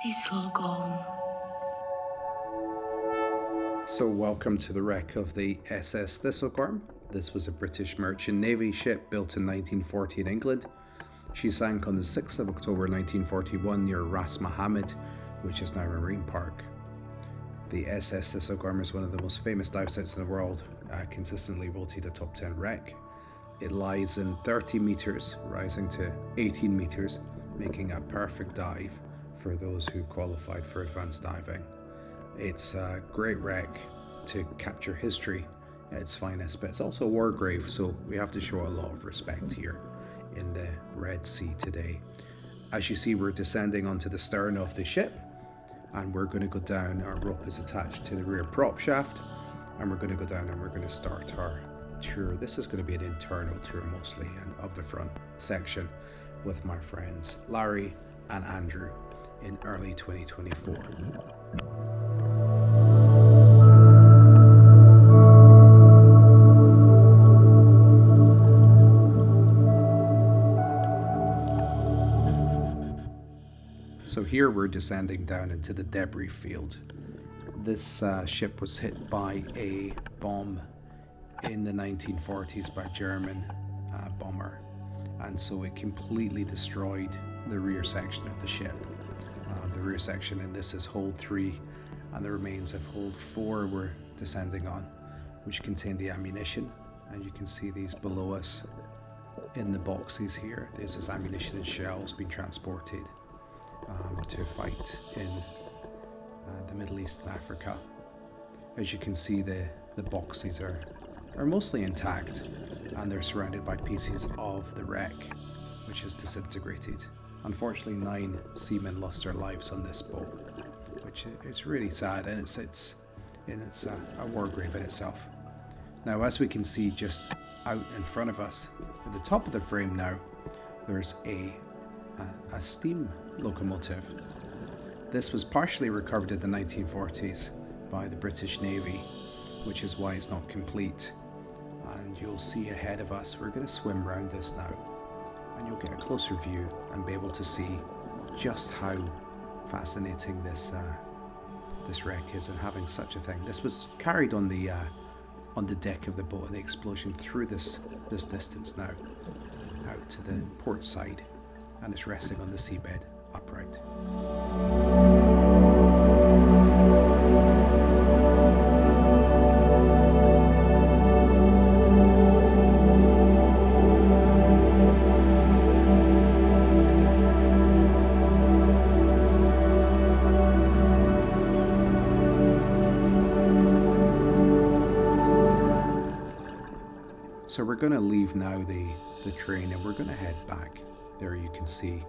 Thistlegorm. So welcome to the wreck of the SS Thistlegorm. This was a British merchant navy ship built in 1940 in England. She sank on the 6th of October 1941 near Ras Mohamed, which is now a marine park. The SS Thistlegorm is one of the most famous dive sites in the world, consistently voted a top 10 wreck. It lies in 30 metres, rising to 18 metres, making a perfect dive for those who qualified for advanced diving. It's a great wreck to capture history at its finest, but it's also a war grave, so we have to show a lot of respect here in the Red Sea today. As you see, we're descending onto the stern of the ship, and we're going to go down. Our rope is attached to the rear prop shaft, and we're going to go down and we're going to start our tour. This is going to be an internal tour mostly, and of the front section with my friends Larry and Andrew in early 2024. So here we're descending down into the debris field. This ship was hit by a bomb in the 1940s by a German bomber, and so it completely destroyed the rear section of the ship. The rear section in this is hold 3, and the remains of hold 4 we're descending on, which contain the ammunition, and you can see these below us in the boxes here. This is ammunition and shells being transported to fight in the Middle East and Africa. As you can see, the boxes are mostly intact, and they're surrounded by pieces of the wreck, which is disintegrated. Unfortunately, 9 seamen lost their lives on this boat, which is really sad, and it's a war grave in itself. Now, as we can see just out in front of us, at the top of the frame now, there's a steam locomotive. This was partially recovered in the 1940s by the British Navy, which is why it's not complete. And you'll see ahead of us, we're going to swim around this now, and you'll get a closer view and be able to see just how fascinating this wreck is, and having such a thing. This was carried on the deck of the boat, and the explosion through this distance now out to the port side, and it's resting on the seabed upright. So we're going to leave now the train, and we're going to head back. There you can see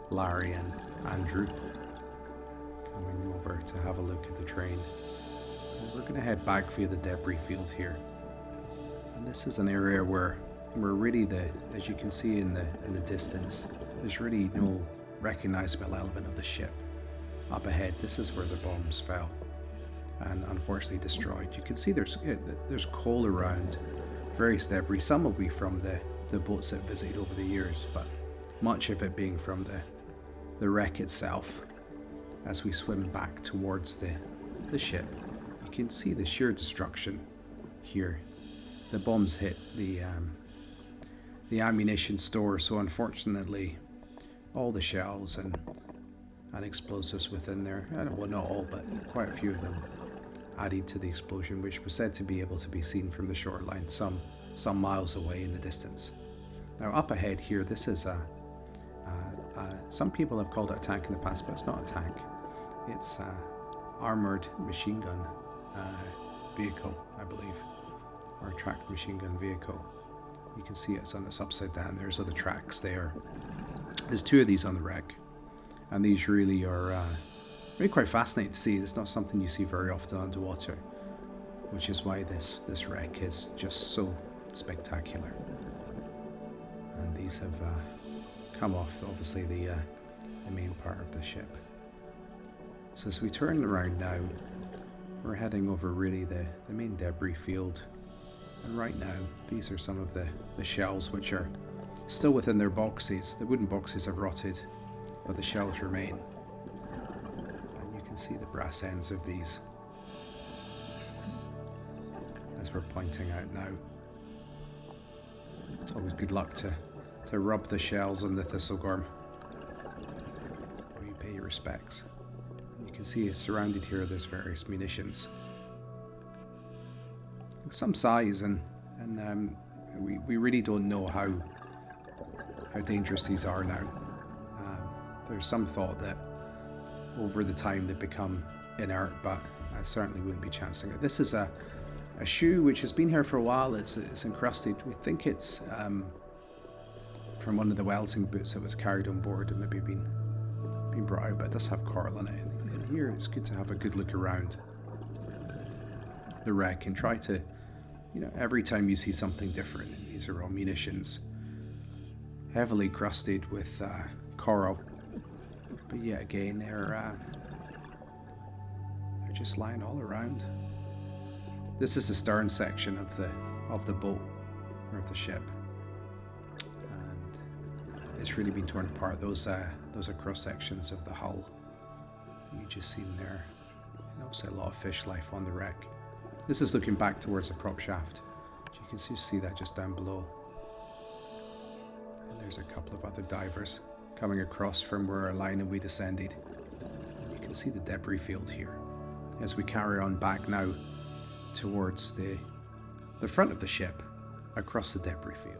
Larry and Andrew coming over to have a look at the train. And we're going to head back via the debris field here. And this is an area where we're really as you can see in the distance, there's really no recognizable element of the ship. Up ahead, this is where the bombs fell and unfortunately destroyed. You can see there's coal around, various debris. Some will be from the boats that visited over the years, but much of it being from the wreck itself. As we swim back towards the ship, you can see the sheer destruction here. The bombs hit the ammunition store, so unfortunately all the shells and explosives within there, well, not all, but quite a few of them, added to the explosion, which was said to be able to be seen from the shoreline some miles away in the distance. Now up ahead here, this is some people have called it a tank in the past, but it's not a tank. It's an armoured machine gun vehicle, I believe, or a tracked machine gun vehicle. You can see it's upside down. There's other tracks there. There's 2 of these on the wreck, and these really are really quite fascinating to see. It's not something you see very often underwater, which is why this wreck is just so spectacular. And these have come off, obviously, the main part of the ship. So as we turn around now, we're heading over really the main debris field. And right now, these are some of the shells which are still within their boxes. The wooden boxes have rotted, but the shells remain. can see the brass ends of these as we're pointing out now. It's always good luck to rub the shells on the Thistlegorm, or you pay your respects. You can see surrounded here there's various munitions, some size, and we really don't know how dangerous these are now. There's some thought that over the time they become inert, but I certainly wouldn't be chancing it. This is a shoe which has been here for a while. It's encrusted. We think it's from one of the welding boots that was carried on board and maybe been brought out, but it does have coral in it. And here it's good to have a good look around the wreck and try to, every time you see something different, and these are all munitions, heavily crusted with coral, but yet again they're just lying all around. This is the stern section of the boat, or of the ship, and it's really been torn apart. Those are cross sections of the hull you just seen there. And obviously a lot of fish life on the wreck. This is looking back towards the prop shaft. You can see that just down below. And there's a couple of other divers coming across from where our line and we descended. And you can see the debris field here as we carry on back now towards the front of the ship across the debris field.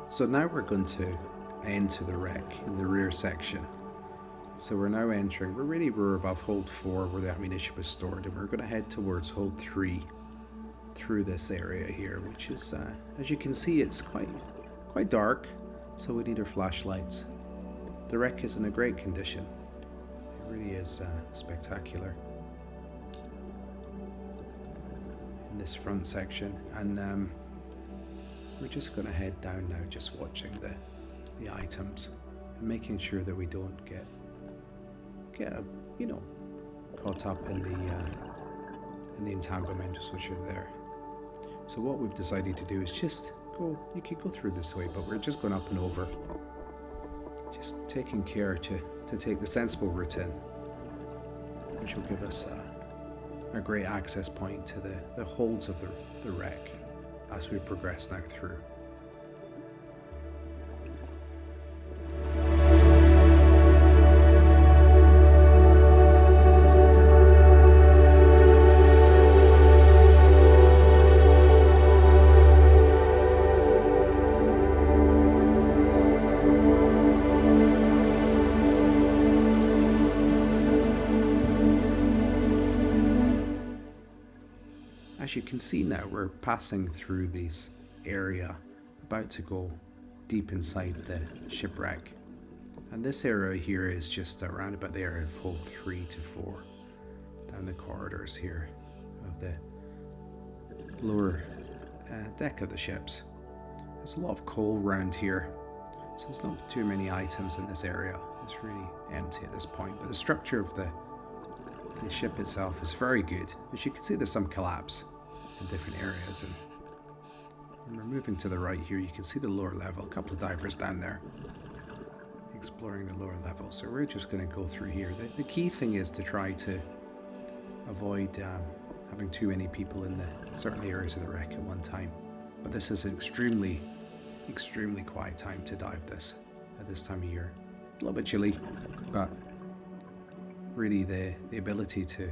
So now we're going to enter the wreck in the rear section. So we're now entering, we're above hold 4 where the ammunition was stored, and we're going to head towards hold 3 through this area here, which is, as you can see, it's quite dark, so we need our flashlights. The wreck is in a great condition. It really is spectacular in this front section, and we're just going to head down now, just watching the items and making sure that we don't get caught up in the entanglements which are there. So what we've decided to do is just go. You could go through this way, but we're just going up and over, just taking care to take the sensible route in, which will give us a great access point to the holds of the wreck as we progress now through. As you can see now, we're passing through this area, about to go deep inside the shipwreck. And this area here is just around about the area of hold 3 to 4, down the corridors here of the lower deck of the ships. There's a lot of coal around here, so there's not too many items in this area. It's really empty at this point, but the structure of the ship itself is very good. As you can see, there's some collapse in different areas, and when we're moving to the right here, you can see the lower level, a couple of divers down there exploring the lower level. So we're just going to go through here. The key thing is to try to avoid having too many people in the certain areas of the wreck at one time, but this is an extremely quiet time to dive this at this time of year. A little bit chilly, but really the ability to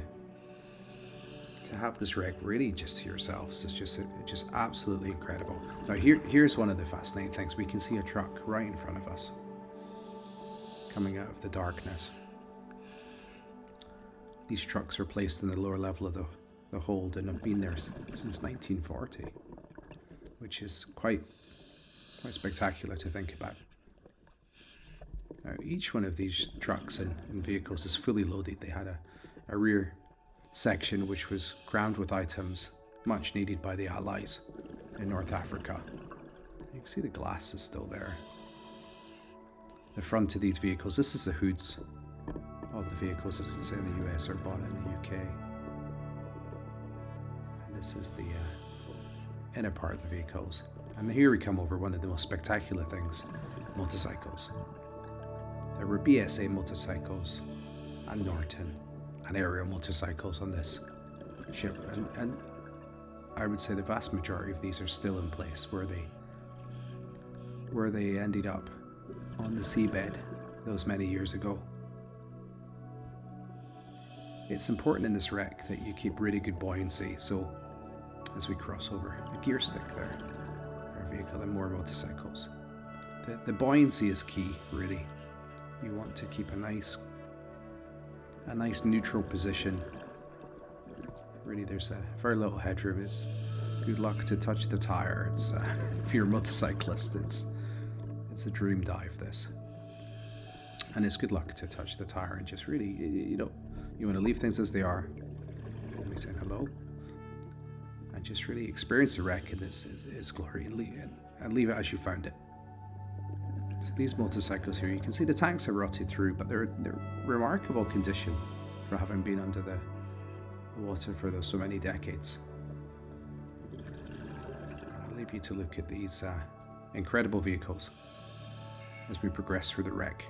have this wreck really just to yourselves is just absolutely incredible. Now here's one of the fascinating things. We can see a truck right in front of us coming out of the darkness. These trucks are placed in the lower level of the hold and have been there since 1940, which is quite spectacular to think about. Now, each one of these trucks and vehicles is fully loaded. They had a rear section, which was crammed with items much needed by the Allies in North Africa. You can see the glass is still there. The front of these vehicles, this is the hoods of the vehicles, as it's in the US or bought in the UK. And this is the inner part of the vehicles. And here we come over one of the most spectacular things, motorcycles. There were BSA motorcycles and Norton and aerial motorcycles on this ship, and I would say the vast majority of these are still in place where they ended up on the seabed those many years ago. It's important in this wreck that you keep really good buoyancy, so as we cross over a gear stick there, our vehicle and more motorcycles. The buoyancy is key, really. You want to keep a nice neutral position. Really, there's a very little headroom. It's good luck to touch the tire. It's if you're a motorcyclist, it's a dream dive, this. And it's good luck to touch the tire and just really, you want to leave things as they are. Let me say hello. And just really experience the wreck in its glory and leave it as you found it. So these motorcycles here, you can see the tanks are rotted through, but they're remarkable condition for having been under the water for so many decades. I'll leave you to look at these incredible vehicles as we progress through the wreck.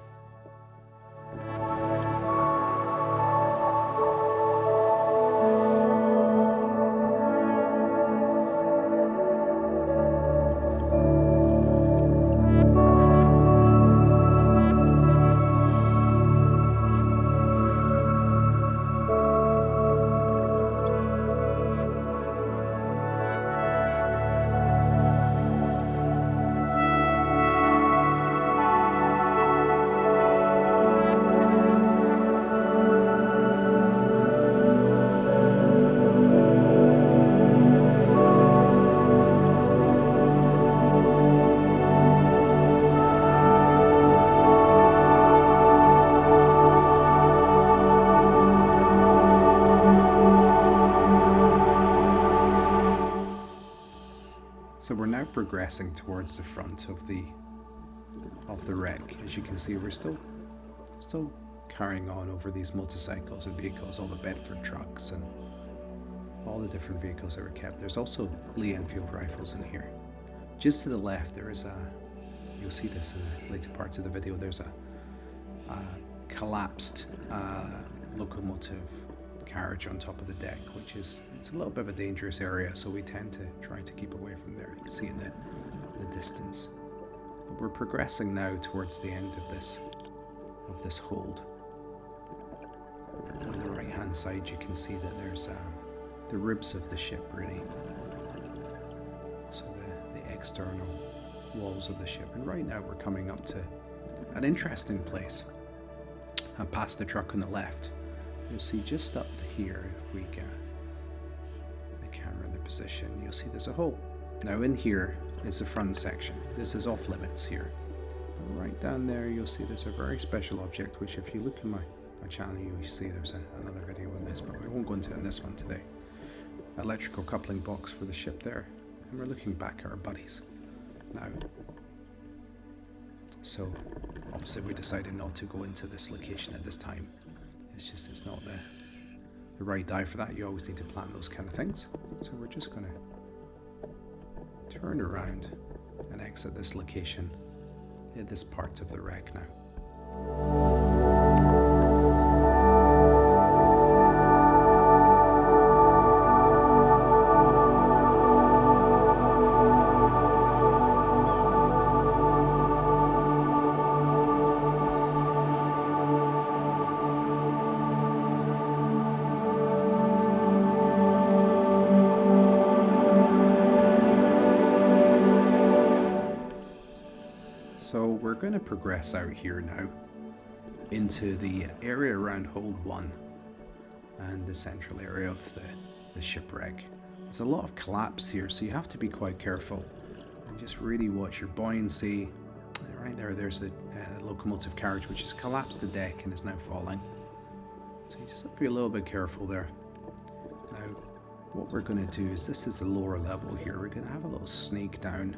So we're now progressing towards the front of the wreck. As you can see, we're still carrying on over these motorcycles and vehicles, all the Bedford trucks and all the different vehicles that were kept. There's also Lee Enfield rifles in here. Just to the left, there is you'll see this in the later parts of the video, there's a collapsed locomotive carriage on top of the deck, which it's a little bit of a dangerous area, so we tend to try to keep away from there. You can see in the distance. But we're progressing now towards the end of this hold. On the right hand side you can see that there's the ribs of the ship, really. So the external walls of the ship. And right now we're coming up to an interesting place. Past the truck on the left, you'll see just up here, if we get the camera in the position, you'll see there's a hole. Now in here is the front section. This is off limits here. But right down there you'll see there's a very special object, which if you look in my channel you'll see there's another video on this, but we won't go into it in this one today. Electrical coupling box for the ship there. And we're looking back at our buddies now. So obviously we decided not to go into this location at this time. It's not the right dive for that. You always need to plan those kind of things. So we're just going to turn around and exit this location in this part of the wreck now. So we're going to progress out here now into the area around hold 1 and the central area of the shipwreck. There's a lot of collapse here, so you have to be quite careful and just really watch your buoyancy. Right there's the locomotive carriage, which has collapsed the deck and is now falling. So you just have to be a little bit careful there. Now, what we're going to do is, this is the lower level here, we're going to have a little sneak down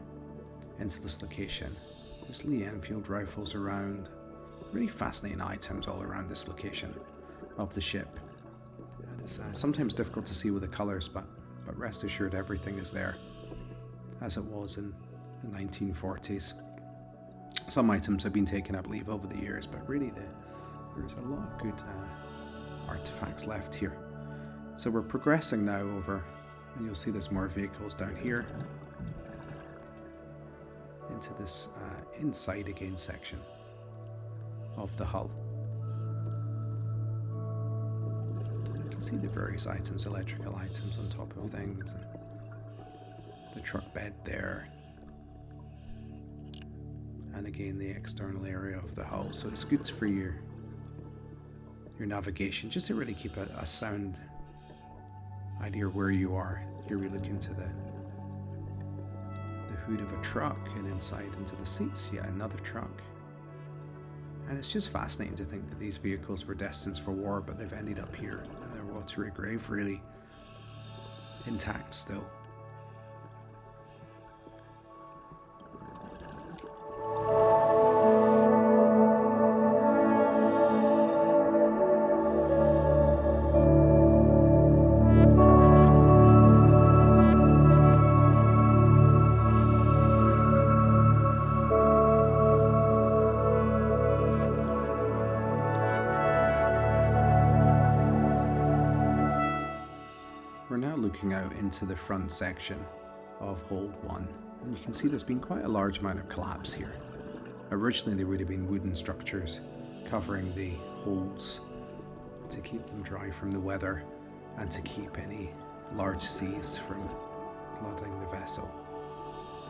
into this location. There's Lee Enfield rifles around, really fascinating items all around this location of the ship. And it's sometimes difficult to see with the colours, but rest assured everything is there, as it was in the 1940s. Some items have been taken, I believe, over the years, but really there's a lot of good artefacts left here. So we're progressing now over, and you'll see there's more vehicles down here, into this inside again section of the hull. You can see the various items, electrical items on top of things, and the truck bed there, and again the external area of the hull. So it's good for your navigation, just to really keep a sound idea where you are. Here we look into the hood of a truck, and inside into the seats, yet another truck. And it's just fascinating to think that these vehicles were destined for war, but they've ended up here in their watery grave, really intact still. Looking out into the front section of Hold 1, and you can see there's been quite a large amount of collapse here. Originally there would have been wooden structures covering the holds to keep them dry from the weather and to keep any large seas from flooding the vessel.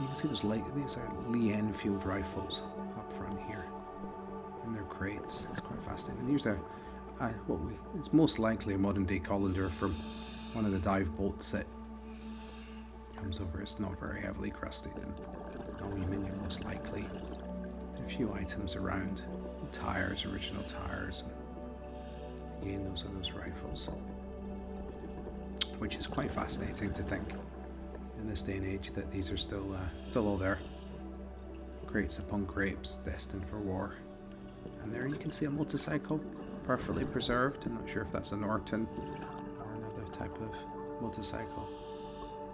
You can see these are Lee Enfield rifles up front here in their crates. It's quite fascinating. And here's it's most likely a modern day colander from one of the dive boats that comes over. It's not very heavily crusted, and aluminium most likely. A few items around, tires, original tires, and again those are those rifles, which is quite fascinating to think in this day and age that these are still all there. Crates upon crates destined for war. And there you can see a motorcycle perfectly preserved. I'm not sure if that's a Norton type of motorcycle,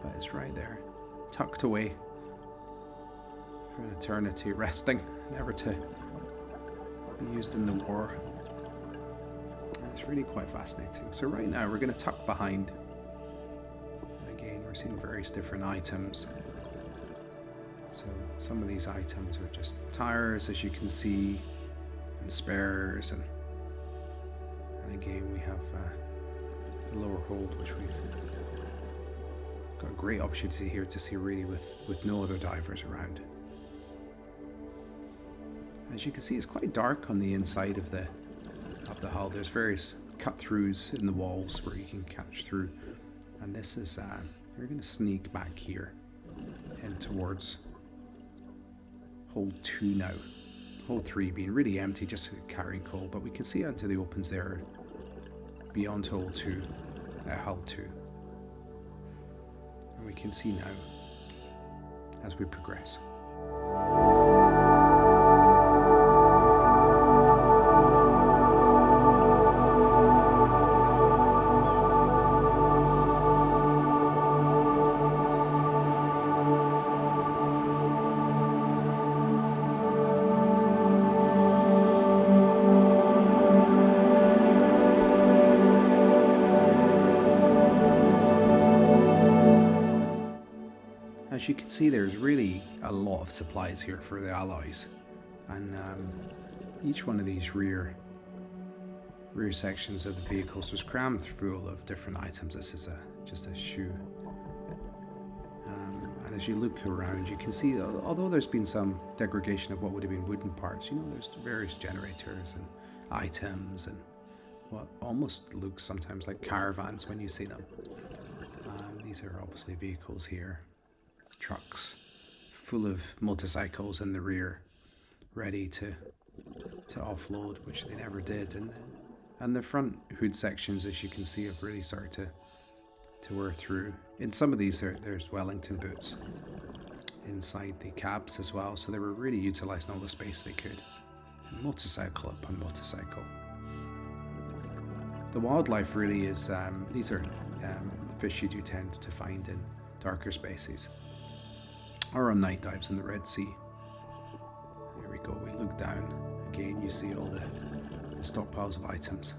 but it's right there, tucked away for an eternity, resting, never to be used in the war. And it's really quite fascinating. So right now we're going to tuck behind, and again we're seeing various different items. So some of these items are just tires, as you can see, and spares, and again we have the lower hold, which we've got a great opportunity here to see really with no other divers around. As you can see, it's quite dark on the inside of the hull. There's various cut throughs in the walls where you can catch through, and this is we're going to sneak back here in towards hold 2 now. Hold 3 being really empty, just carrying coal, but we can see out into the opens there beyond hold 2, hull 2. And we can see now as we progress. As you can see, there's really a lot of supplies here for the Allies, and each one of these rear sections of the vehicles was crammed full of different items. This is just a shoe, and as you look around, you can see, although there's been some degradation of what would have been wooden parts, there's various generators and items and what almost looks sometimes like caravans when you see them. These are obviously vehicles here. Trucks full of motorcycles in the rear, ready to offload, which they never did, and the front hood sections, as you can see, have really started to to wear through. In some of these, there's Wellington boots inside the cabs as well, so they were really utilising all the space they could. Motorcycle upon motorcycle. The wildlife really is, these are the fish you do tend to find in darker spaces, or on night dives in the Red Sea. Here we go, we look down, again you see all the stockpiles of items.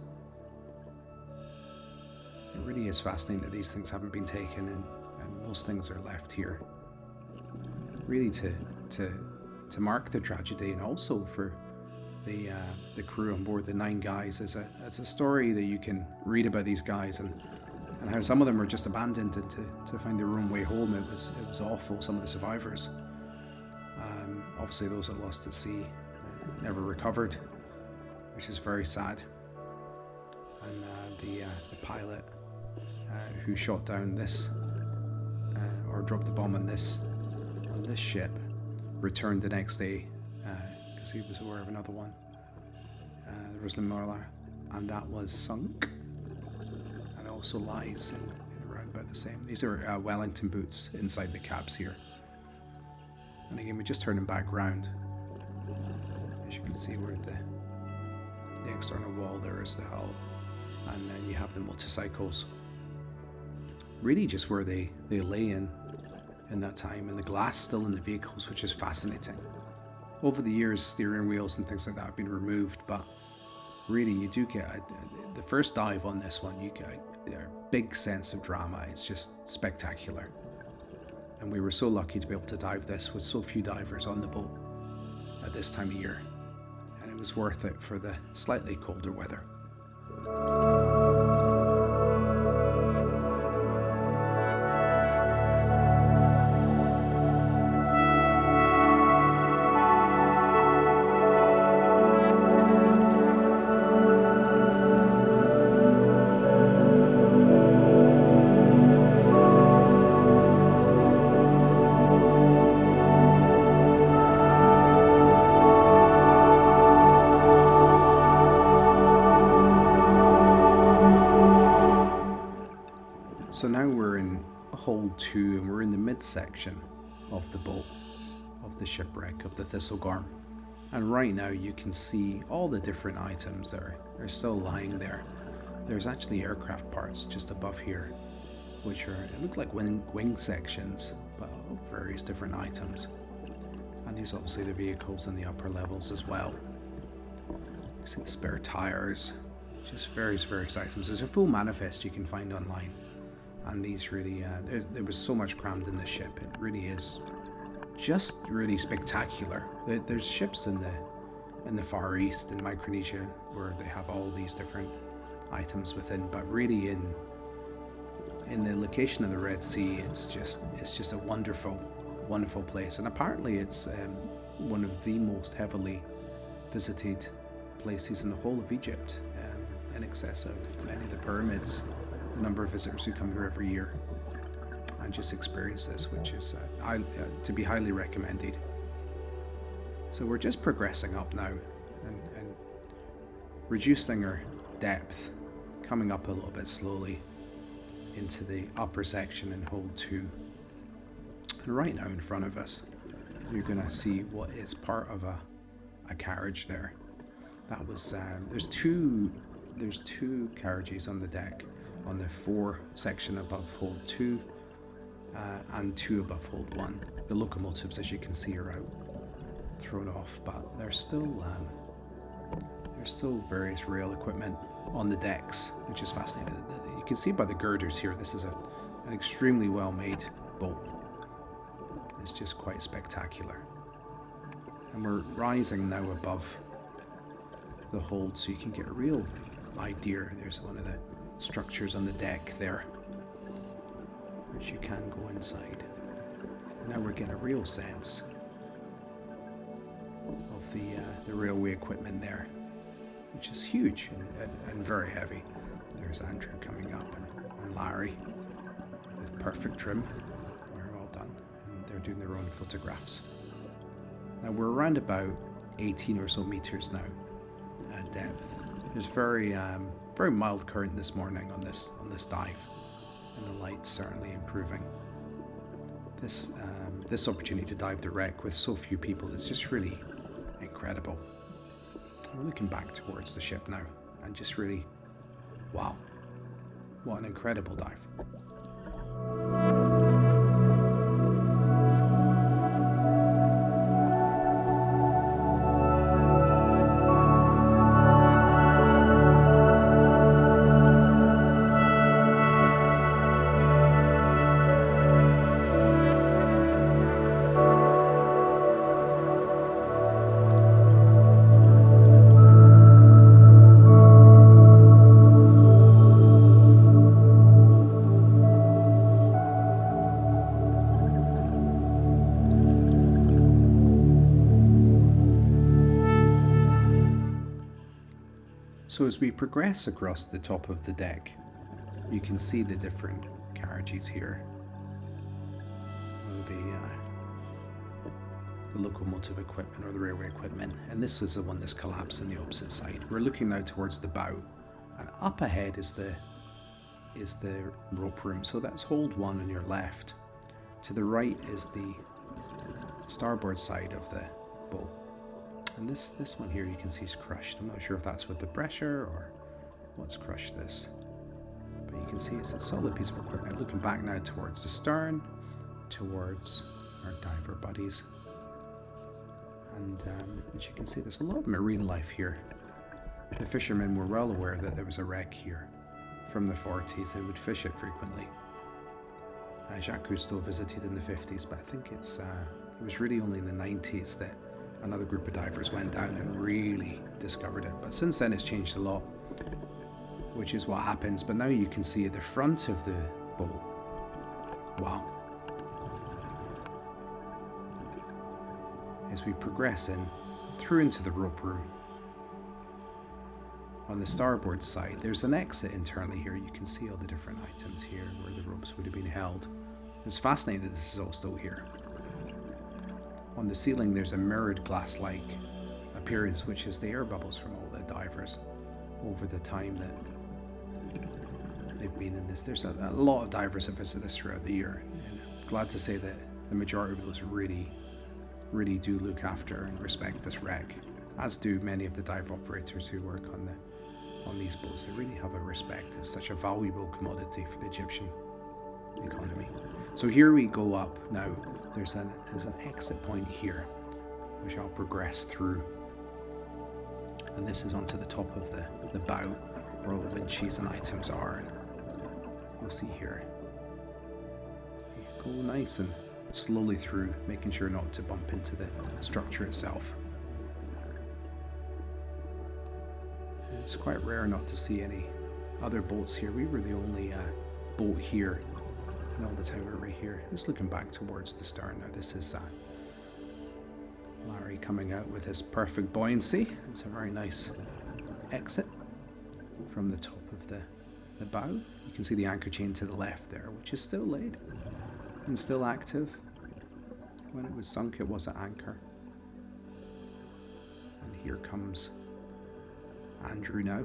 It really is fascinating that these things haven't been taken, and most things are left here. Really to mark the tragedy, and also for the crew on board, the 9 guys. As a story that you can read about these guys and how some of them were just abandoned and to find their own way home. It was awful. Some of the survivors, obviously those that lost at sea, never recovered, which is very sad. And the pilot who shot down this or dropped the bomb on this ship returned the next day, because he was aware of another one. There was the Molar, and that was sunk, and also lies in around about the same. These are Wellington boots inside the cabs here. And again, we just turn them back round. As you can see, where the external wall there is the hull, and then you have the motorcycles. Really, just where they lay in that time, and the glass still in the vehicles, which is fascinating. Over the years, steering wheels and things like that have been removed, but really you do get the first dive on this one, you get a big sense of drama. It's just spectacular, and we were so lucky to be able to dive this with so few divers on the boat at this time of year, and it was worth it for the slightly colder weather. So now we're in hold 2, and we're in the midsection of the boat, of the shipwreck, of the Thistlegorm. And right now you can see all the different items that are still lying there. There's actually aircraft parts just above here, which look like wing sections, but of various different items. And these obviously the vehicles in the upper levels as well. You see the spare tires, just various items. There's a full manifest you can find online. And these really, there was so much crammed in the ship. It really is just really spectacular. There's ships in the Far East, in Micronesia, where they have all these different items within. But really, in the location of the Red Sea, it's just a wonderful place. And apparently, it's one of the most heavily visited places in the whole of Egypt, in excess of many of the pyramids. The number of visitors who come here every year and just experience this, which is to be highly recommended. So we're just progressing up now and reducing our depth, coming up a little bit slowly into the upper section in hold 2. And right now in front of us, you're going to see what is part of a carriage there. That was there's two carriages on the deck. On the 4 section above hold 2 and 2 above hold 1. The locomotives, as you can see, are out, thrown off, but there's still various rail equipment on the decks, which is fascinating. You can see by the girders here, this is an extremely well made boat. It's just quite spectacular. And we're rising now above the hold, so you can get a real idea. There's one of the structures on the deck there, which you can go inside. Now we're getting a real sense of the railway equipment there, which is huge and very heavy. There's Andrew coming up and Larry with perfect trim. We're all done, and they're doing their own photographs. Now we're around about 18 or so meters now at depth. There's very mild current this morning on this dive, And the light's certainly improving. This opportunity to dive the wreck with so few people is just really incredible. I'm looking back towards the ship now and just really, wow, what an incredible dive. So as we progress across the top of the deck, you can see the different carriages here. The locomotive equipment or the railway equipment, and this is the one that's collapsed on the opposite side. We're looking now towards the bow, and up ahead is the rope room. So that's hold 1 on your left. To the right is the starboard side of the boat. And this one here you can see is crushed. I'm not sure if that's with the pressure or what's crushed this. But you can see it's a solid piece of equipment. Looking back now towards the stern, towards our diver buddies. And as you can see, there's a lot of marine life here. The fishermen were well aware that there was a wreck here from the 40s. They would fish it frequently. Jacques Cousteau visited in the 50s, but I think it was really only in the 90s that another group of divers went down and really discovered it. But since then it's changed a lot, which is what happens. But now you can see at the front of the boat, wow. As we progress through into the rope room, on the starboard side there's an exit internally here. You can see all the different items here where the ropes would have been held. It's fascinating that this is all still here. On the ceiling there's a mirrored glass-like appearance, which is the air bubbles from all the divers over the time that they've been in this. There's a lot of divers that visit this throughout the year, and I'm glad to say that the majority of those really do look after and respect this wreck, as do many of the dive operators who work on these boats. They really have a respect. It's such a valuable commodity for the Egyptian economy. So here we go up now. There's an exit point here, which I'll progress through. And this is onto the top of the bow, where all the wind sheets and items are. And you'll see here, you go nice and slowly through, making sure not to bump into the structure itself. And it's quite rare not to see any other boats here. We were the only boat here. And all the time we're right here. Just looking back towards the stern now. This is Larry coming out with his perfect buoyancy. It's a very nice exit from the top of the bow. You can see the anchor chain to the left there, which is still laid and still active. When it was sunk, it was at anchor. And here comes Andrew now,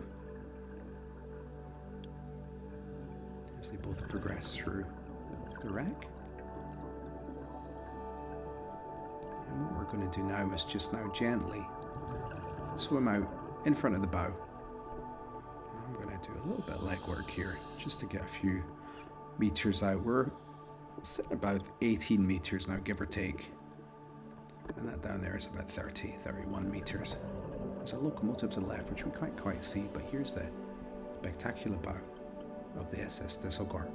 as they both progress through the wreck. And what we're going to do now is just now gently swim out in front of the bow. And I'm going to do a little bit of leg work here just to get a few meters out. We're sitting about 18 meters now, give or take. And that down there is about 31 meters. There's a locomotive to the left, which we can't quite see, but here's the spectacular bow of the SS Thistlegorm.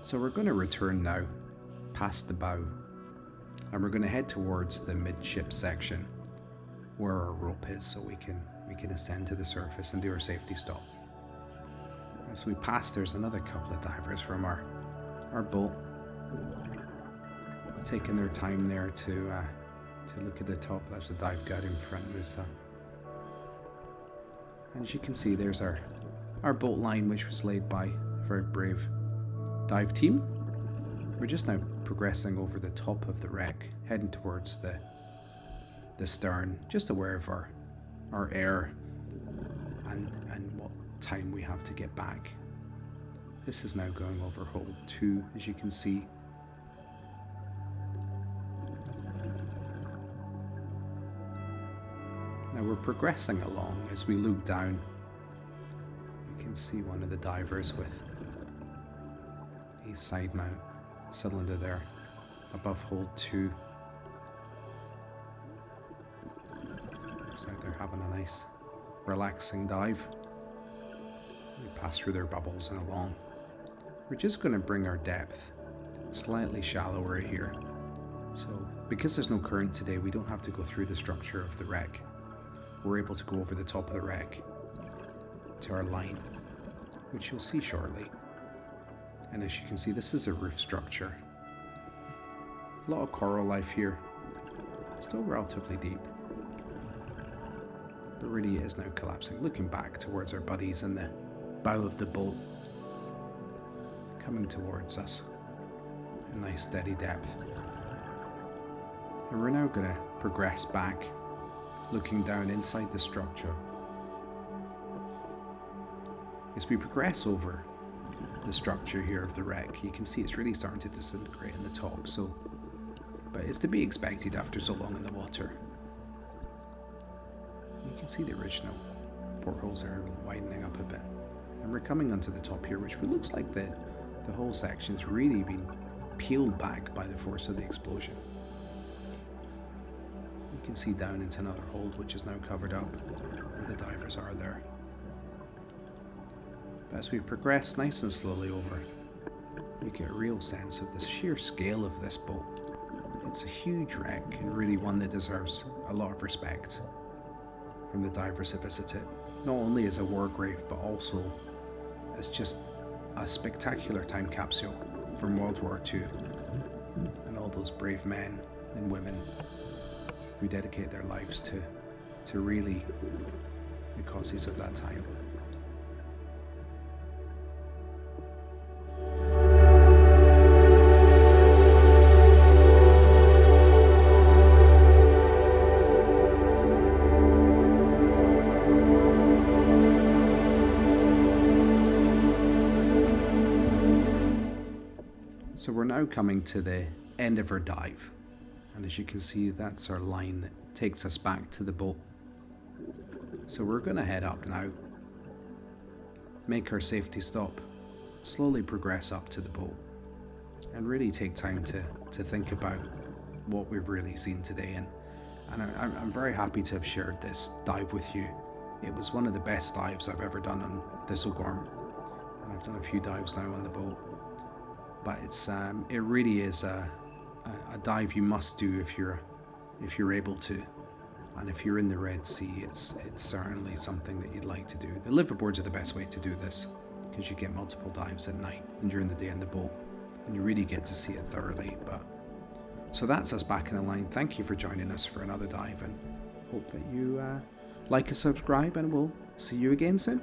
So we're going to return now past the bow, and we're going to head towards the midship section where our rope is, so we can ascend to the surface and do our safety stop. As we pass, there's another couple of divers from our boat, taking their time there to look at the top. That's a dive guide in front, Musa. And as you can see, there's our boat line, which was laid by a very brave dive team. We're just now progressing over the top of the wreck, heading towards the stern, just aware of our air and what time we have to get back. This is now going over hold 2, as you can see. Now we're progressing along. As we look down, you can see one of the divers with a side mount cylinder there above hold 2. Looks like they're having a nice relaxing dive. We pass through their bubbles and along. We're just going to bring our depth slightly shallower here. So because there's no current today, we don't have to go through the structure of the wreck. We're able to go over the top of the wreck to our line, which you'll see shortly. And as you can see, this is a roof structure. A lot of coral life here, still relatively deep, but really it is now collapsing. Looking back towards our buddies in the bow of the boat, coming towards us, a nice steady depth. And we're now going to progress back, looking down inside the structure. As we progress over the structure here of the wreck, you can see it's really starting to disintegrate in the top, but it's to be expected after so long in the water. You can see the original portholes are widening up a bit, and we're coming onto the top here, which looks like the whole section's really been peeled back by the force of the explosion. You can see down into another hold, which is now covered up where the divers are there. But as we progress nice and slowly over, you get a real sense of the sheer scale of this boat. It's a huge wreck, and really one that deserves a lot of respect from the divers who visit it. Not only as a war grave, but also as just a spectacular time capsule from World War II and all those brave men and women who dedicate their lives to really the causes of that time. So we're now coming to the end of our dive, and as you can see, that's our line that takes us back to the boat. So we're going to head up now, make our safety stop, slowly progress up to the boat, and really take time to think about what we've really seen today. And I'm very happy to have shared this dive with you. It was one of the best dives I've ever done on Thistlegorm, and I've done a few dives now on the boat. But it really is a dive you must do if you're able to, and if you're in the Red Sea, it's certainly something that you'd like to do. The liveaboards are the best way to do this, because you get multiple dives at night and during the day in the boat, and you really get to see it thoroughly. But so that's us back in the line. Thank you for joining us for another dive, and hope that you like and subscribe, and we'll see you again soon.